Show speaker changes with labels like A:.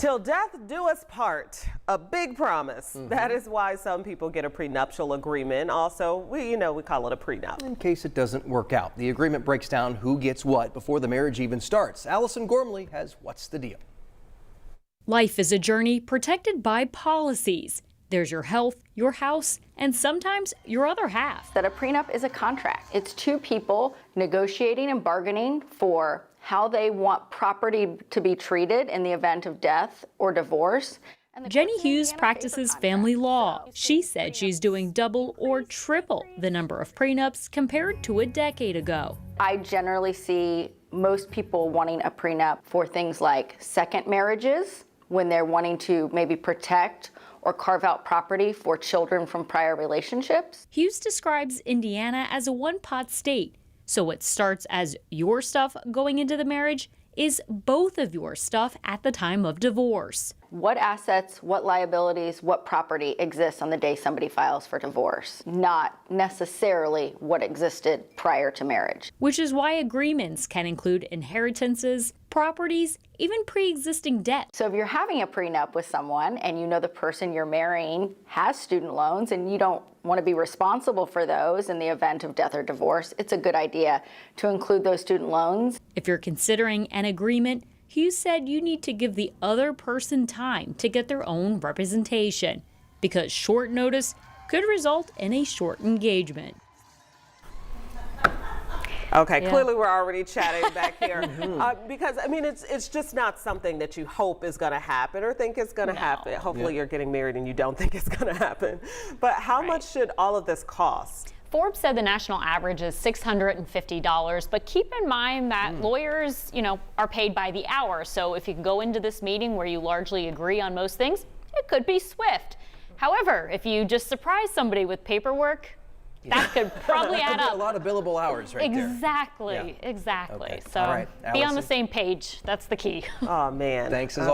A: Till death do us part, a big promise. That is why some people get a prenuptial agreement. Also, we call it a prenup.
B: In case it doesn't work out, the agreement breaks down who gets what before the marriage even starts. Allison Gormley has What's the Deal?
C: Life is a journey protected by policies. There's your health, your house, and sometimes your other half.
D: That a prenup is a contract. It's two people negotiating and bargaining for how they want property to be treated in the event of death or divorce.
C: Jenny Hughes practices family law. She said she's doing double or triple the number of prenups compared to a decade ago.
D: I generally see most people wanting a prenup for things like second marriages, when they're wanting to maybe protect or carve out property for children from prior relationships.
C: Hughes describes Indiana as a one-pot state. So what starts as your stuff going into the marriage is both of your stuff at the time of divorce.
D: What assets, what liabilities, what property exists on the day somebody files for divorce, not necessarily what existed prior to marriage.
C: Which is why agreements can include inheritances, properties, even pre-existing debt.
D: So if you're having a prenup with someone and you know the person you're marrying has student loans and you don't want to be responsible for those in the event of death or divorce, it's a good idea to include those student loans.
C: If you're considering an agreement, Hughes said you need to give the other person time to get their own representation, because short notice could result in a short engagement.
A: Okay, clearly we're already chatting back here because I mean it's just not something that you hope is going to happen or think is going to happen. Hopefully you're getting married and you don't think it's going to happen. But how much should all of this cost?
E: Forbes said the national average is $650, but keep in mind that lawyers, are paid by the hour. So if you go into this meeting where you largely agree on most things, it could be swift. However, if you just surprise somebody with paperwork, that could probably add up.
B: A lot of billable hours right there.
E: Exactly.
B: Okay.
E: So
B: All right,
E: be on
B: Allison.
E: the same page. That's the key.
A: Oh man.
B: Thanks as always.